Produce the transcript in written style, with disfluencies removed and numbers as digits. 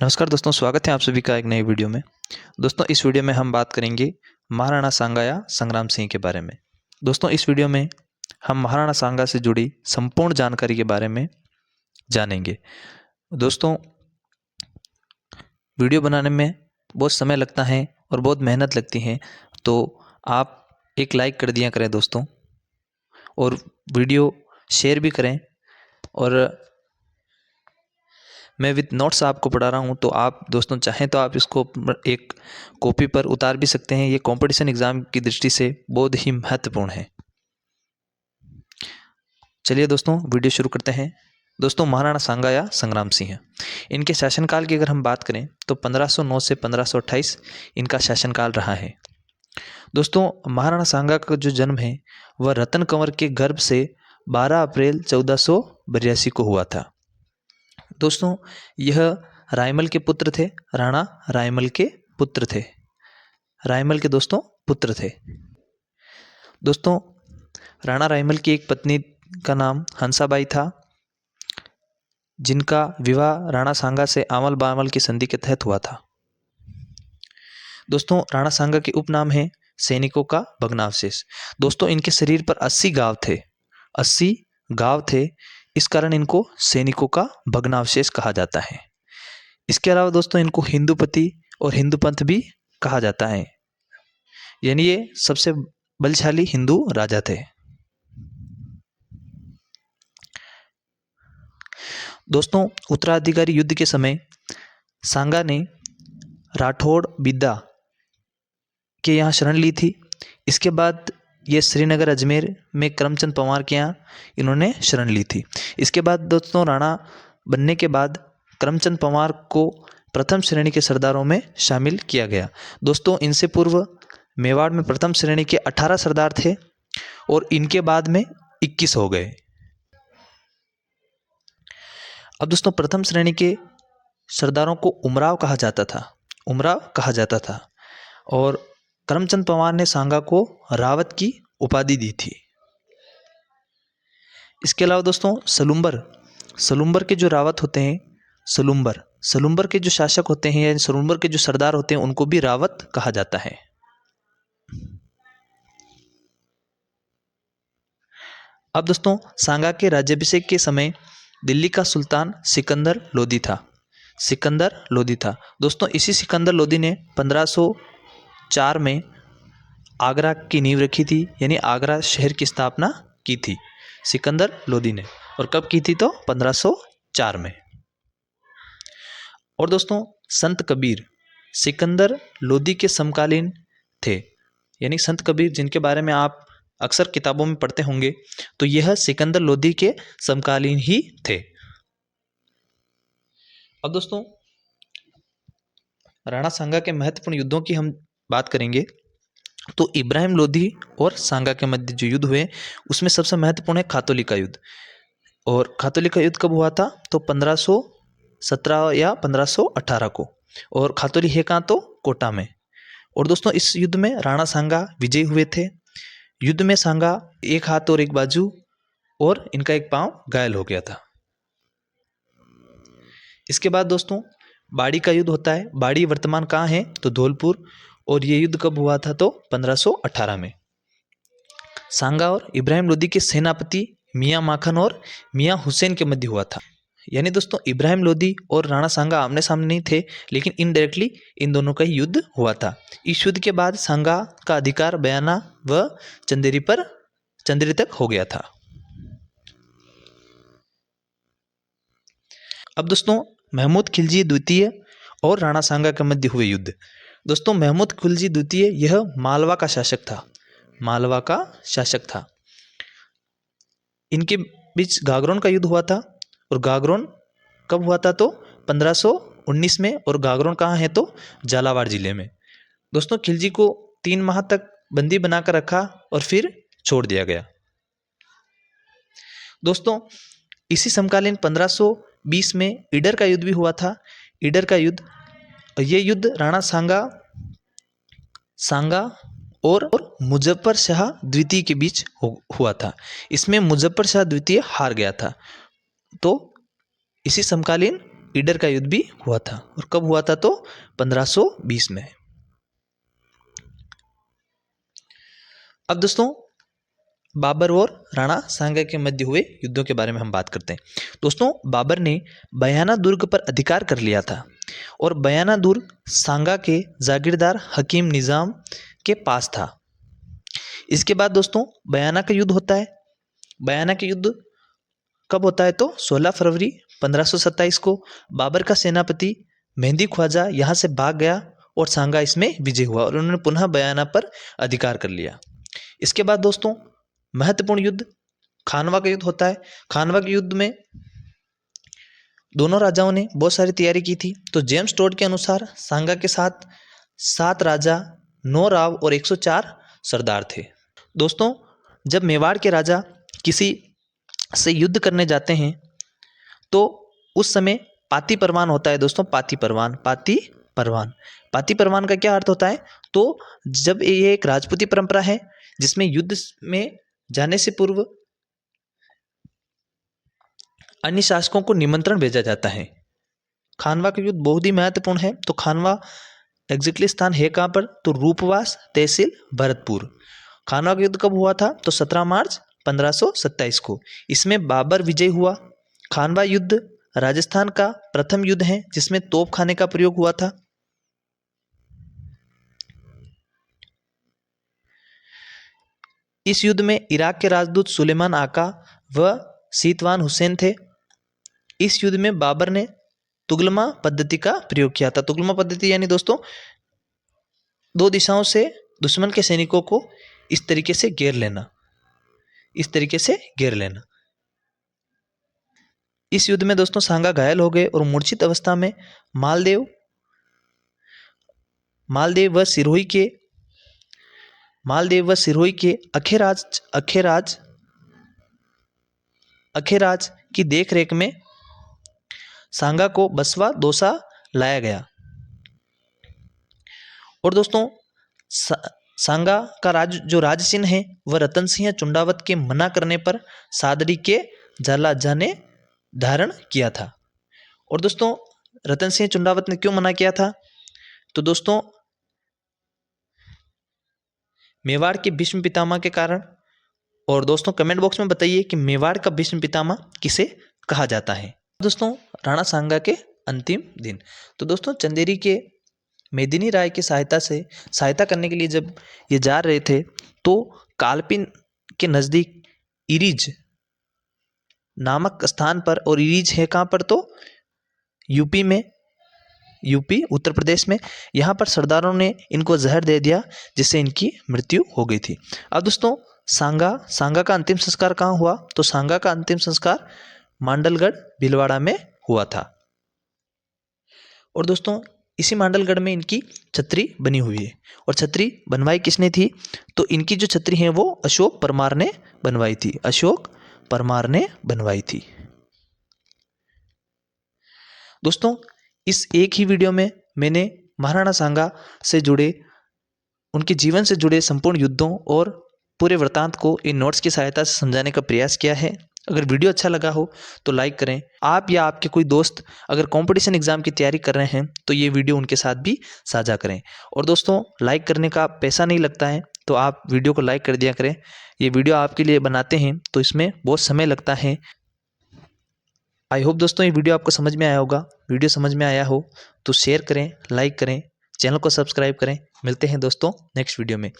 नमस्कार दोस्तों, स्वागत है आप सभी का एक नई वीडियो में। दोस्तों, इस वीडियो में हम बात करेंगे महाराणा सांगा या संग्राम सिंह के बारे में। दोस्तों, इस वीडियो में हम महाराणा सांगा से जुड़ी संपूर्ण जानकारी के बारे में जानेंगे। दोस्तों, वीडियो बनाने में बहुत समय लगता है और बहुत मेहनत लगती है, तो आप एक लाइक कर दिया करें दोस्तों, और वीडियो शेयर भी करें। और मैं विद नोट्स आपको पढ़ा रहा हूँ, तो आप दोस्तों चाहें तो आप इसको एक कॉपी पर उतार भी सकते हैं। ये कंपटीशन एग्ज़ाम की दृष्टि से बहुत ही महत्वपूर्ण है। चलिए दोस्तों, वीडियो शुरू करते हैं। दोस्तों, महाराणा सांगा या संग्राम सिंह, इनके शासनकाल की अगर हम बात करें तो 1509 से 1528 इनका शासनकाल रहा है। दोस्तों, महाराणा सांगा का जो जन्म है वह रतन कंवर के गर्भ से 12 अप्रैल 1482 को हुआ था। दोस्तों, यह रायमल के पुत्र थे। राणा रायमल के पुत्र थे। रायमल के दोस्तों पुत्र थे। दोस्तों, राणा रायमल की एक पत्नी का नाम हंसाबाई था, जिनका विवाह राणा सांगा से आमल बामल की संधि के तहत हुआ था। दोस्तों, राणा सांगा के उपनाम है सैनिकों का भग्नावशेष। दोस्तों, इनके शरीर पर 80 घाव थे। 80 घाव थे, इस कारण इनको सैनिकों का भग्नावशेष कहा जाता है। इसके अलावा दोस्तों, इनको हिंदूपति और हिंदूपंथ भी कहा जाता है, यानी ये सबसे बलशाली हिंदू राजा थे। दोस्तों, उत्तराधिकारी युद्ध के समय सांगा ने राठौड़ बिद्दा के यहाँ शरण ली थी। इसके बाद ये श्रीनगर अजमेर में करमचंद पंवार के यहाँ इन्होंने शरण ली थी। इसके बाद दोस्तों, राणा बनने के बाद करमचंद पंवार को प्रथम श्रेणी के सरदारों में शामिल किया गया। दोस्तों, इनसे पूर्व मेवाड़ में प्रथम श्रेणी के 18 सरदार थे और इनके बाद में 21 हो गए। अब दोस्तों, प्रथम श्रेणी के सरदारों को उमराव कहा जाता था। उमराव कहा जाता था और करमचंद पंवार ने सांगा को रावत की उपाधि दी थी। इसके अलावा दोस्तों, सलुम्बर के जो रावत होते हैं, सलुम्बर के जो शासक होते हैं, यानी सलुम्बर के जो सरदार होते हैं, उनको भी रावत कहा जाता है। अब दोस्तों, सांगा के राज्याभिषेक के समय दिल्ली का सुल्तान सिकंदर लोदी था। दोस्तों, इसी सिकंदर लोदी ने 1504 में आगरा की नींव रखी थी, यानी आगरा शहर की स्थापना की थी सिकंदर लोदी ने। और कब की थी? तो 1504 में। और दोस्तों, संत कबीर सिकंदर लोदी के समकालीन थे, यानी संत कबीर जिनके बारे में आप अक्सर किताबों में पढ़ते होंगे, तो यह सिकंदर लोदी के समकालीन ही थे। अब दोस्तों, राणा सांगा के महत्वपूर्ण युद्धों की हम बात करेंगे तो इब्राहिम लोदी और सांगा के मध्य जो युद्ध हुए उसमें सबसे महत्वपूर्ण है खातौली का युद्ध। और खातौली का युद्ध कब हुआ था? तो 1517 या 1518 को। और खातौली है कहाँ? तो कोटा में। और दोस्तों, इस युद्ध में राणा सांगा विजयी हुए थे। युद्ध में सांगा एक हाथ और एक बाजू और इनका एक पांव घायल हो गया था। इसके बाद दोस्तों, बाड़ी का युद्ध होता है। बाड़ी वर्तमान कहाँ है? तो धौलपुर। और ये युद्ध कब हुआ था? तो 1518 में। सांगा और इब्राहिम लोदी के सेनापति मियाँ माखन और मियाँ हुसैन के मध्य हुआ था। यानी दोस्तों, इब्राहिम लोदी और राणा सांगा आमने सामने नहीं थे, लेकिन इनडायरेक्टली इन दोनों का ही युद्ध हुआ था। इस युद्ध के बाद सांगा का अधिकार बयाना व चंदेरी तक हो गया था। अब दोस्तों, महमूद खिलजी द्वितीय और राणा सांगा के मध्य हुए युद्ध। दोस्तों, महमूद खिलजी द्वितीय यह मालवा का शासक था। इनके बीच गागरोन का युद्ध हुआ था। और गागरोन कब हुआ था? तो 1519 में। और गागरोन कहाँ है? तो झालावाड़ जिले में। दोस्तों, खिलजी को 3 माह तक बंदी बनाकर रखा और फिर छोड़ दिया गया। दोस्तों, इसी समकालीन 1520 में ईडर का युद्ध भी हुआ था। ईडर का युद्ध, ये युद्ध राणा सांगा और मुजफ्फर शाह द्वितीय के बीच हुआ था। इसमें मुजफ्फर शाह द्वितीय हार गया था। तो इसी समकालीन ईडर का युद्ध भी हुआ था। और कब हुआ था? तो 1520 में। अब दोस्तों बाबर और राणा सांगा के मध्य हुए युद्धों के बारे में हम बात करते हैं। दोस्तों बाबर ने बयाना दुर्ग पर अधिकार कर लिया था और बयाना दुर्ग सांगा के जागीरदार हकीम निजाम के पास था। इसके बाद दोस्तों बयाना का युद्ध होता है। बयाना का युद्ध कब होता है? तो 16 फरवरी 1527 को बाबर का सेनापति मेहंदी ख्वाजा यहाँ से भाग गया और सांगा इसमें विजय हुआ और उन्होंने पुनः बयाना पर अधिकार कर लिया। इसके बाद दोस्तों महत्वपूर्ण युद्ध खानवा का युद्ध होता है। खानवा के युद्ध में दोनों राजाओं ने बहुत सारी तैयारी की थी। तो जेम्स टोड के अनुसार सांगा के साथ 7 राजा, 9 राव और 104 सरदार थे। दोस्तों जब मेवाड़ के राजा किसी से युद्ध करने जाते हैं तो उस समय पाती परवान होता है। दोस्तों पाती परवान पाती परवान का क्या अर्थ होता है? तो जब ये एक राजपूती परंपरा है जिसमें युद्ध में जाने से पूर्व अन्य शासकों को निमंत्रण भेजा जाता है। खानवा का युद्ध बहुत ही महत्वपूर्ण है। तो खानवा एग्जैक्टली स्थान है कहाँ पर? तो रूपवास तहसील भरतपुर। खानवा का युद्ध कब हुआ था? तो 17 मार्च 1527 को। इसमें बाबर विजय हुआ। खानवा युद्ध राजस्थान का प्रथम युद्ध है जिसमें तोपखाने का प्रयोग हुआ था। इस युद्ध में इराक के राजदूत सुलेमान आका व सीतवान हुसैन थे। इस युद्ध में बाबर ने तुगलमा पद्धति का प्रयोग किया था। तुगलमा पद्धति यानी दोस्तों 2 दिशाओं से दुश्मन के सैनिकों को इस तरीके से घेर लेना, इस युद्ध में दोस्तों सांगा घायल हो गए और मूर्छित अवस्था में मालदेव व सिरोही के अखेराज की देखरेख में सांगा को बसवा दौसा लाया गया। और दोस्तों सांगा का जो राज चिन्ह है वह रतन सिंह चुंडावत के मना करने पर सादरी के झालाजा ने धारण किया था। और दोस्तों रतन सिंह चुंडावत ने क्यों मना किया था? तो दोस्तों मेवाड़ के भीष्म पितामह के कारण। और दोस्तों कमेंट बॉक्स में बताइए कि मेवाड़ का भीष्म पितामह किसे कहा जाता है। दोस्तों राणा सांगा के अंतिम दिन। तो दोस्तों चंदेरी के मेदिनी राय की सहायता करने के लिए जब ये जा रहे थे तो कालपिन के नज़दीक इरिज नामक स्थान पर, और इरिज है कहाँ पर? तो यूपी उत्तर प्रदेश में। यहाँ पर सरदारों ने इनको जहर दे दिया जिससे इनकी मृत्यु हो गई थी। अब दोस्तों सांगा का अंतिम संस्कार कहाँ हुआ? तो सांगा का अंतिम संस्कार मांडलगढ़ भीलवाड़ा में हुआ था। और दोस्तों इसी मांडलगढ़ में इनकी छतरी बनी हुई है। और छतरी बनवाई किसने थी? तो इनकी जो छतरी है वो अशोक परमार ने बनवाई थी। दोस्तों इस एक ही वीडियो में मैंने महाराणा सांगा से जुड़े, उनके जीवन से जुड़े संपूर्ण युद्धों और पूरे वृत्तांत को इन नोट्स की सहायता से समझाने का प्रयास किया है। अगर वीडियो अच्छा लगा हो तो लाइक करें। आप या आपके कोई दोस्त अगर कंपटीशन एग्जाम की तैयारी कर रहे हैं तो ये वीडियो उनके साथ भी साझा करें। और दोस्तों लाइक करने का पैसा नहीं लगता है तो आप वीडियो को लाइक कर दिया करें। ये वीडियो आपके लिए बनाते हैं तो इसमें बहुत समय लगता है। आई होप दोस्तों ये वीडियो आपको समझ में आया होगा। वीडियो समझ में आया हो तो शेयर करें, लाइक करें, चैनल को सब्सक्राइब करें। मिलते हैं दोस्तों नेक्स्ट वीडियो में।